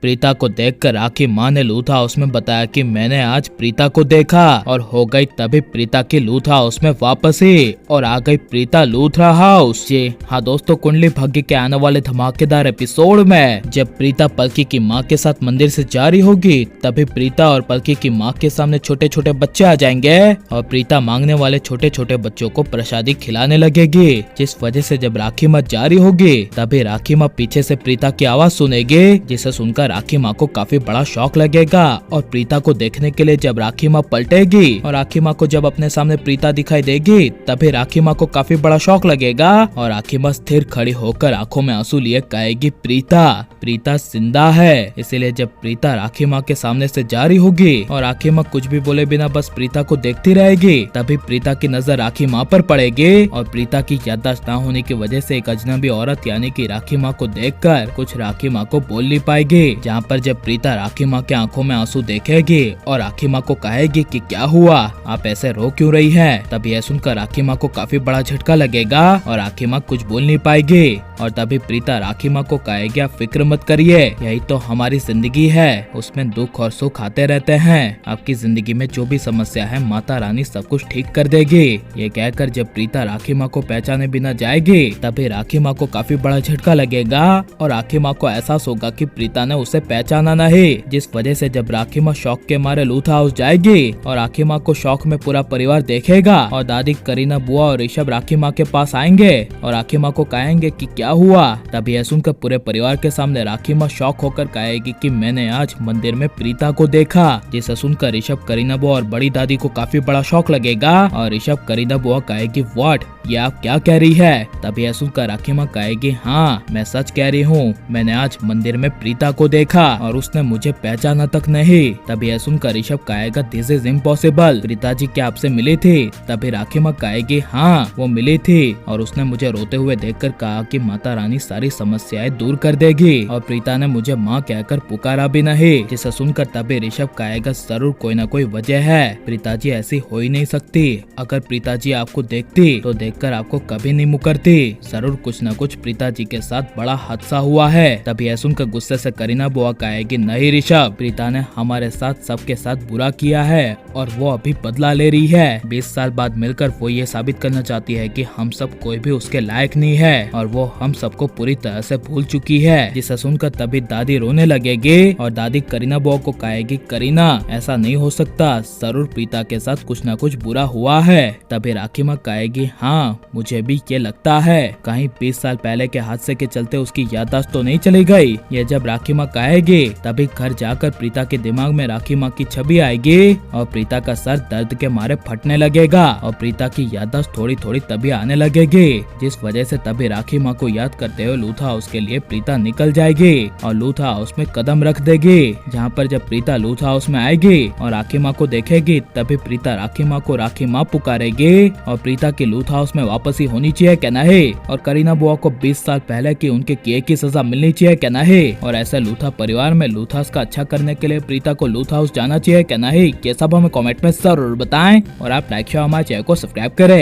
प्रीता को देखकर राखी माँ ने लूथा हाउस में बताया कि मैंने आज प्रीता को देखा, और हो गई तभी प्रीता की लूथा हाउस में वापसी और आ गई प्रीता लूथरा हाउस। जी हाँ दोस्तों, कुंडली भाग्य के आने वाले धमाकेदार एपिसोड में जब प्रीता पलकी की माँ के साथ मंदिर से जा रही होगी तभी प्रीता और पलकी की माँ के सामने छोटे छोटे बच्चे आ जाएंगे और प्रीता मांगने वाले छोटे छोटे बच्चों को प्रसादी खिलाने लगेगी, जिस वजह से जब राखी माँ जा रही होगी तभी राखी माँ पीछे से प्रीता की आवाज सुनेगी, जिसे सुनकर राखी माँ को काफी बड़ा शौक लगेगा और प्रीता को देखने के लिए जब राखी माँ पलटेगी और राखी माँ को जब अपने सामने प्रीता दिखाई देगी तभी राखी माँ को काफी बड़ा शौक लगेगा और राखी माँ स्थिर खड़ी होकर आंखों में आंसू लिए कहेगी प्रीता जिंदा है। इसीलिए जब प्रीता राखी माँ के सामने से जा रही होगी और राखी माँ कुछ भी बोले बिना बस प्रीता को देखती रहेगी, तभी प्रीता की नजर राखी माँ पर पड़ेगी और प्रीता की याददाश्त न होने की वजह से एक अजनबी औरत यानी कि राखी माँ को देखकर कुछ राखी माँ को बोल नहीं पाएगी, जहाँ पर जब प्रीता राखी माँ के आंखों में आंसू देखेगी और राखी माँ को कहेगी कि क्या हुआ, आप ऐसे रो क्यों रही हैं? तब यह सुनकर राखी माँ को काफी बड़ा झटका लगेगा और राखी माँ कुछ बोल नहीं पाएगी और तभी प्रीता राखी माँ को कहेगी आप फिक्र मत करिए, यही तो हमारी जिंदगी है, उसमें दुख और सुख आते रहते हैं, आपकी जिंदगी में जो भी समस्या है माता रानी सब कुछ ठीक कर देगी। ये कहकर जब प्रीता राखी माँ को पहचाने बिना जाएगी तभी राखी माँ को काफी बड़ा झटका लगेगा और राखी माँ को एहसास होगा कि प्रीता ने उसे पहचाना नहीं, जिस वजह से जब राखी माँ शौक के मारे लूथा हाउस जाएगी और राखी माँ को शौक में पूरा परिवार देखेगा और दादी करीना बुआ और ऋषभ राखी माँ के पास आएंगे और राखी माँ को कहेंगे कि क्या हुआ। तभी यह सुनकर पूरे परिवार के सामने राखी माँ शौक होकर कहेगी कि मैंने आज मंदिर में प्रीता को देखा, जिसे सुनकर ऋषभ करीना बुआ और बड़ी दादी को काफी बड़ा शौक लगेगा और ऋषभ करीना बुआ कहेगी व्हाट, ये आप क्या कह रही है? तभी यह सुनकर राखी माँ कहेगी हाँ मैं सच कह रही हूँ, मैंने आज मंदिर में प्रीता को देखा और उसने मुझे पहचाना तक नहीं। तभी यह सुनकर ऋषभ कहेगा this is impossible, Preeta ji क्या आपसे मिली थी? तभी राखी माँ कहेगी हाँ वो मिली थी और उसने मुझे रोते हुए देखकर कहा कि माता रानी सारी समस्याएं दूर कर देगी और प्रीता ने मुझे माँ कहकर पुकारा भी नहीं, जिसे सुनकर तभी ऋषभ कहेगा जरूर कोई ना कोई वजह है, प्रीता जी ऐसी हो ही नहीं सकती, अगर प्रीता जी आपको देखती तो देखकर आपको कभी नहीं मुकरती, जरूर कुछ न कुछ प्रीता जी के साथ बड़ा हादसा हुआ है। तभी यह सुनकर गुस्से से करीना बुआ कहेगी नहीं ऋषभ, प्रीता ने हमारे साथ सबके साथ बुरा किया है और वो अभी बदला ले रही है, 20 साल बाद मिलकर वो ये साबित करना चाहती है कि हम सब कोई भी उसके लायक नहीं है और वो हम सबको पूरी तरह से भूल चुकी है। जिसे सुनकर तभी दादी रोने लगेगी और दादी करीना बुआ को कहेगी करीना ऐसा नहीं हो सकता, जरूर प्रीता के साथ कुछ न कुछ बुरा हुआ है। तभी राखी माँ कहेगी हाँ मुझे भी ये लगता है, कहीं 20 साल पहले के हादसे के चलते उसकी याददाश्त तो नहीं चली गई। ये जब राखी माँ कहेगी तभी घर जाकर प्रीता के दिमाग में राखी माँ की छवि आएगी और प्रीता का सर दर्द के मारे फटने लगेगा और प्रीता की याददाश्त थोड़ी थोड़ी तभी आने लगेगी, जिस वजह से तभी राखी माँ को याद करते हुए लूथा हाउस के लिए प्रीता निकल जाएगी और लूथा हाउस में कदम रख देगी, जहाँ पर जब प्रीता लूथा हाउस में आएगी और राखी माँ को देखेगी तभी प्रीता राखी माँ को राखी माँ पुकारेगी और प्रीता की लूथा हाउस में वापसी होनी चाहिए क्या नहीं, और करीना बुआ को 20 साल पहले की उनके किए की सजा मिलनी चाहिए क्या नहीं, और ऐसे लूथा परिवार में लूथा हाउस का अच्छा करने के लिए प्रीता को लूथा हाउस जाना चाहिए क्या नहीं, ये सब हमें कमेंट में जरूर बताएं और आप लाइक शेयर हमारे चैनल को सब्सक्राइब करें।